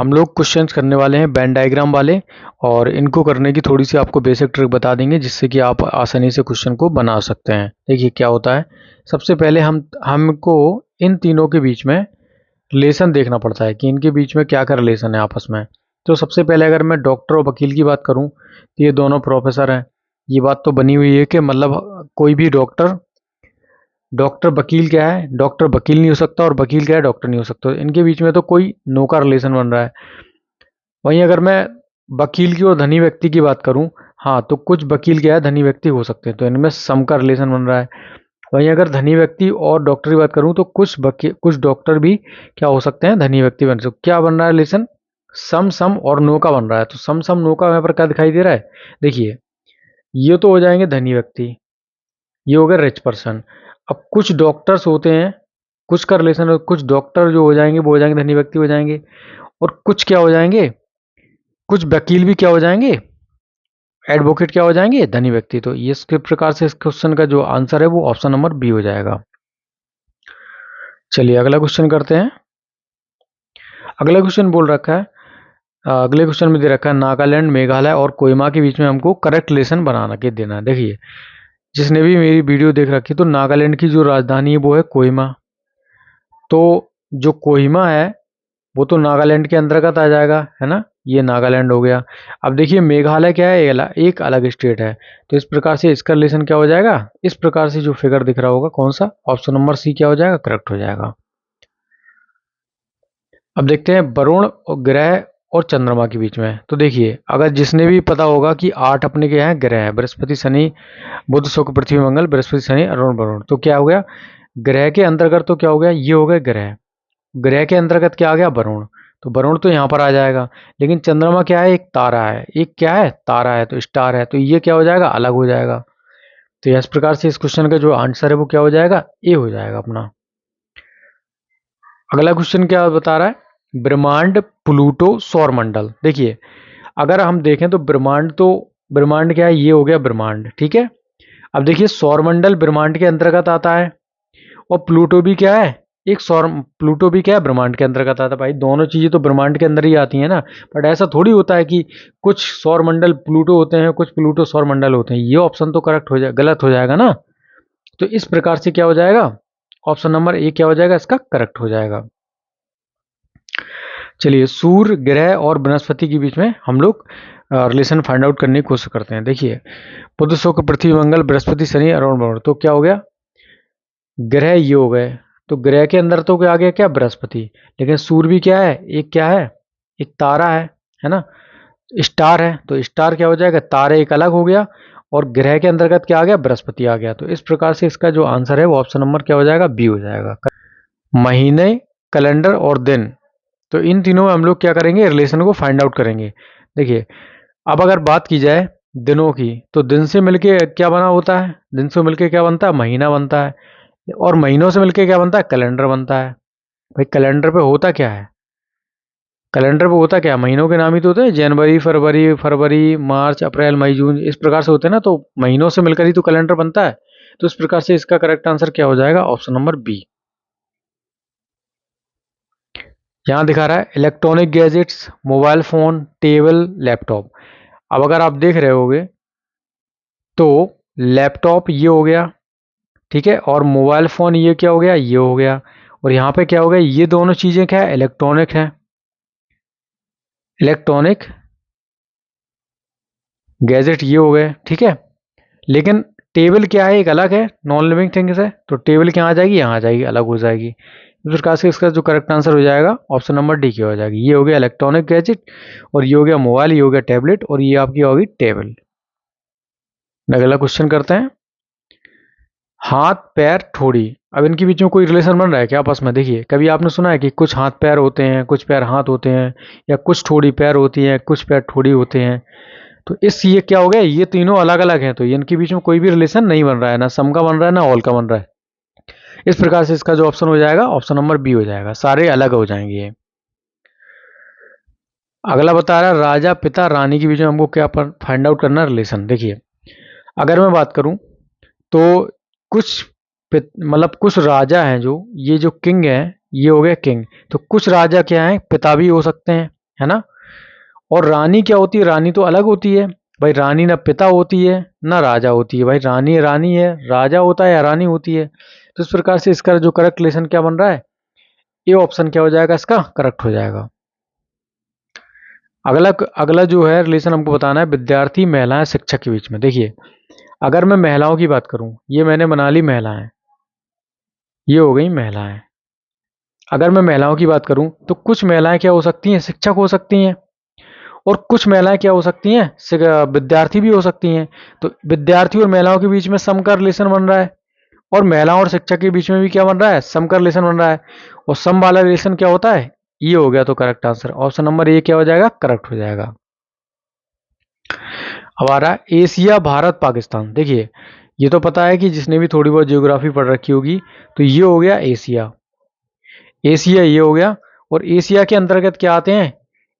हम लोग क्वेश्चंस करने वाले हैं वेन डायग्राम वाले, और इनको करने की थोड़ी सी आपको बेसिक ट्रिक बता देंगे जिससे कि आप आसानी से क्वेश्चन को बना सकते हैं। देखिए क्या होता है, सबसे पहले हमको इन तीनों के बीच में रिलेशन देखना पड़ता है कि इनके बीच में क्या क्या रिलेशन है आपस में। तो सबसे पहले अगर मैं डॉक्टर और वकील की बात करूँ तो ये दोनों प्रोफेसर हैं। ये बात तो बनी हुई है कि मतलब कोई भी डॉक्टर वकील क्या है, डॉक्टर वकील नहीं हो सकता, और वकील क्या है, डॉक्टर नहीं हो सकता। इनके बीच में तो कोई नो का रिलेशन बन रहा है। वहीं अगर मैं वकील की और धनी व्यक्ति की बात करूं, हाँ, तो कुछ वकील क्या है, धनी व्यक्ति हो सकते हैं, तो इनमें सम का रिलेशन बन रहा है। वहीं अगर धनी व्यक्ति और डॉक्टर की बात करूं तो कुछ डॉक्टर भी क्या हो सकते हैं, धनी व्यक्ति बन सकते। क्या बन रहा है रिलेशन, सम सम और नो का बन रहा है। तो सम सम नो का यहाँ पर क्या दिखाई दे रहा है, देखिए ये तो हो जाएंगे धनी व्यक्ति, ये हो गया रिच पर्सन। अब कुछ डॉक्टर्स होते हैं, कुछ का रिलेशन, कुछ डॉक्टर जो हो जाएंगे वो हो जाएंगे धनी व्यक्ति हो जाएंगे, और कुछ क्या हो जाएंगे, कुछ वकील भी क्या हो जाएंगे, एडवोकेट क्या हो जाएंगे, धनी व्यक्ति। तो ये इस प्रकार से इस क्वेश्चन का जो आंसर है वो ऑप्शन नंबर बी हो जाएगा। चलिए अगला क्वेश्चन करते हैं। अगला क्वेश्चन बोल रखा है, अगले क्वेश्चन में दे रखा है नागालैंड, मेघालय और कोहिमा के बीच में हमको करेक्ट रिलेशन बनाना के देना है। देखिए जिसने भी मेरी वीडियो देख रखी, तो नागालैंड की जो राजधानी है वो है कोहिमा। तो जो कोहिमा है वो तो नागालैंड के अंतर्गत आ जाएगा, है ना, ये नागालैंड हो गया। अब देखिए मेघालय क्या है, एक अलग स्टेट है। तो इस प्रकार से इसका रिलेशन क्या हो जाएगा, इस प्रकार से जो फिगर दिख रहा होगा कौन सा, ऑप्शन नंबर सी क्या हो जाएगा, करेक्ट हो जाएगा। अब देखते हैं वरुण और ग्रह और चंद्रमा के बीच में। तो देखिए अगर जिसने भी पता होगा कि 8 अपने के हैं ग्रह है, बृहस्पति शनि बुध शुक्र पृथ्वी मंगल, बृहस्पति शनि अरुण वरुण, तो क्या हो गया, ग्रह के अंतर्गत तो क्या हो गया, ये हो गए ग्रह, ग्रह के अंतर्गत क्या आ गया, वरुण। तो वरुण तो यहाँ पर आ जाएगा। लेकिन चंद्रमा क्या है, एक तारा है, एक क्या है, तारा है, तो स्टार है, तो ये क्या हो जाएगा, अलग हो जाएगा। तो इस प्रकार से इस क्वेश्चन का जो आंसर है वो क्या हो जाएगा, ए हो जाएगा अपना। अगला क्वेश्चन क्या बता रहा है, ब्रह्मांड, प्लूटो, सौरमंडल। देखिए अगर हम देखें तो ब्रह्मांड क्या है, ये हो गया ब्रह्मांड, ठीक है। अब देखिए सौरमंडल ब्रह्मांड के अंतर्गत आता है, और प्लूटो भी क्या है, प्लूटो भी क्या है, ब्रह्मांड के अंतर्गत आता है। भाई दोनों चीजें तो ब्रह्मांड के अंदर ही आती हैं ना। बट ऐसा थोड़ी होता है कि कुछ सौरमंडल प्लूटो होते हैं, कुछ प्लूटो सौरमंडल होते हैं। ये ऑप्शन तो करेक्ट हो जाए, गलत हो जाएगा ना। तो इस प्रकार से क्या हो जाएगा, ऑप्शन नंबर ए क्या हो जाएगा, इसका करेक्ट हो जाएगा। चलिए सूर्य ग्रह और बृहस्पति के बीच में हम लोग रिलेशन फाइंड आउट करने की कोशिश करते हैं। देखिए बुध शुक्र पृथ्वी मंगल बृहस्पति शनि अरुण वरुण, तो क्या हो गया, ग्रह ये हो गए, तो ग्रह के अंदर तो क्या आ गया, क्या बृहस्पति। लेकिन सूर्य भी क्या है, एक क्या है, एक तारा है ना, स्टार है। तो स्टार क्या हो जाएगा, तारे एक अलग हो गया, और ग्रह के अंतर्गत क्या आ गया, बृहस्पति आ गया। तो इस प्रकार से इसका जो आंसर है वो ऑप्शन नंबर क्या हो जाएगा, बी हो जाएगा। महीने, कैलेंडर और दिन, तो इन तीनों में हम लोग क्या करेंगे, रिलेशन को फाइंड आउट करेंगे। देखिए अब अगर बात की जाए दिनों की, तो दिन से मिलके क्या बना होता है, दिन से मिलके क्या बनता है, महीना बनता है, और महीनों से मिलके क्या बनता है, कैलेंडर बनता है। भाई कैलेंडर पे होता क्या है, कैलेंडर पे होता क्या है, महीनों के नाम ही तो होते हैं, जनवरी फरवरी मार्च अप्रैल मई जून, इस प्रकार से होते हैं ना। तो महीनों से मिलकर ही तो कैलेंडर बनता है। तो इस प्रकार से इसका करेक्ट आंसर क्या हो जाएगा, ऑप्शन नंबर बी। यहाँ दिखा रहा है electronic gadgets, mobile phone, table, laptop. अब अगर आप देख रहे होगे तो लैपटॉप ये हो गया, ठीक है, और मोबाइल फोन ये क्या हो गया, ये हो गया, और यहाँ पे क्या हो गया, ये दोनों चीजें क्या है, इलेक्ट्रॉनिक है, इलेक्ट्रॉनिक गैजेट ये हो गए, ठीक है। लेकिन टेबल क्या है, एक अलग है, नॉन लिविंग थिंग्स है, तो टेबल क्या आ जाएगी, यहाँ आ जाएगी, अलग हो जाएगी। इस प्रकार से इसका जो करेक्ट आंसर हो जाएगा ऑप्शन नंबर डी की हो जाएगी। ये हो गया इलेक्ट्रॉनिक गैजेट, और ये हो गया मोबाइल, ये हो गया टैबलेट, और ये आपकी होगी टेबल। अगला क्वेश्चन करते हैं, हाथ पैर ठोड़ी। अब इनके बीच में कोई रिलेशन बन रहा है क्या आपस में। देखिए कभी आपने सुना है कि कुछ हाथ पैर होते हैं, कुछ पैर हाथ होते हैं, या कुछ ठोड़ी पैर होती है, कुछ पैर ठोड़ी होते हैं। तो इस ये क्या हो गया, ये तीनों अलग अलग हैं, तो इनके बीच में कोई भी रिलेशन नहीं बन रहा है, ना सम का बन रहा है ना ऑल का बन रहा है। इस प्रकार से इसका जो ऑप्शन हो जाएगा ऑप्शन नंबर बी हो जाएगा, सारे अलग हो जाएंगे ये। अगला बता रहा है राजा पिता रानी के बीच में हमको क्या फाइंड आउट करना रिलेशन। देखिए अगर मैं बात करूं तो कुछ मतलब कुछ राजा हैं, जो ये जो किंग है ये हो गया किंग। तो कुछ राजा क्या है, पिता भी हो सकते हैं, है ना। और रानी क्या होती है, रानी तो अलग होती है भाई, रानी ना पिता होती है ना राजा होती है भाई, रानी रानी है, राजा होता है या रानी होती है। तो इस प्रकार से इसका जो करेक्ट रिलेशन क्या बन रहा है, ये ऑप्शन क्या हो जाएगा, इसका करेक्ट हो जाएगा। अगला अगला जो है रिलेशन हमको बताना है विद्यार्थी महिलाएं शिक्षक के बीच में। देखिए अगर मैं महिलाओं की बात करूं, ये मैंने बना ली महिलाएं, ये हो गई महिलाएं। अगर मैं महिलाओं की बात करूं तो कुछ महिलाएं क्या हो सकती हैं, शिक्षक हो सकती हैं, और कुछ महिलाएं क्या हो सकती हैं, विद्यार्थी भी हो सकती हैं। तो विद्यार्थी और महिलाओं के बीच में सम का रिलेशन बन रहा है, और महिलाओं और शिक्षक के बीच में भी क्या बन रहा है, सम का रिलेशन बन रहा है। और सम वाला रिलेशन क्या होता है, ये हो गया। तो correct answer option number A क्या हो जाएगा, करेक्ट हो जाएगा। अब आ रहा है एशिया भारत पाकिस्तान। देखिए ये तो पता है कि जिसने भी थोड़ी बहुत ज्योग्राफी पढ़ रखी होगी, तो ये हो गया एशिया, एशिया ये हो गया। और एशिया के अंतर्गत क्या आते हैं,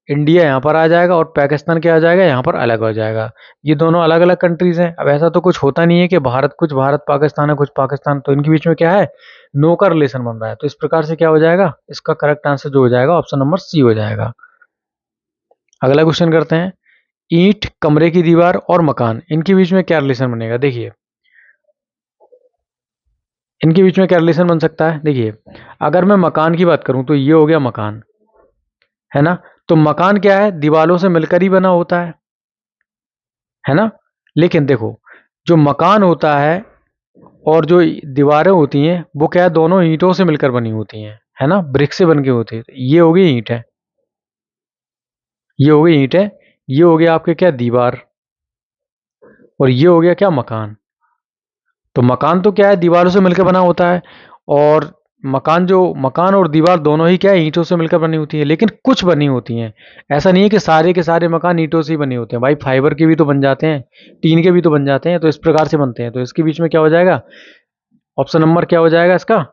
इंडिया यहाँ पर आ जाएगा, और पाकिस्तान क्या आ जाएगा, यहाँ पर अलग हो जाएगा। ये दोनों अलग अलग कंट्रीज हैं। अब ऐसा तो कुछ होता नहीं है कि भारत कुछ भारत पाकिस्तान है, कुछ पाकिस्तान, तो इनके बीच में क्या है, नो का रिलेशन बन रहा है। तो इस प्रकार से क्या हो जाएगा, इसका करेक्ट आंसर जो हो जाएगा ऑप्शन नंबर सी हो जाएगा। अगला क्वेश्चन करते हैं, ईंट, कमरे की दीवार और मकान, इनके बीच में क्या रिलेशन बनेगा। देखिए इनके बीच में क्या रिलेशन बन सकता है, देखिए अगर मैं मकान की बात करूं तो ये हो गया मकान, है ना। तो मकान क्या है, दीवारों से मिलकर ही बना होता है ना। लेकिन देखो जो मकान होता है और जो दीवारें होती हैं वो क्या है, दोनों ईंटों से मिलकर बनी होती हैं, है ना, ब्रिक से बन के होती है। ये हो गई ईंट है, ये हो गई ईंट है, ये हो गया आपके क्या, दीवार, और ये हो गया क्या, मकान। तो मकान तो क्या है, दीवारों से मिलकर बना होता है, और मकान और दीवार दोनों ही क्या है, ईंटों से मिलकर बनी होती है। लेकिन कुछ बनी होती हैं, ऐसा नहीं है कि सारे के सारे मकान ईंटों से ही बने होते हैं भाई, फाइबर के भी तो बन जाते हैं, टीन के भी तो बन जाते हैं। तो इस प्रकार से बनते हैं। तो इसके बीच में क्या हो जाएगा, ऑप्शन नंबर क्या हो जाएगा इसका,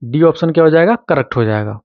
डी ऑप्शन क्या हो जाएगा, करेक्ट हो जाएगा।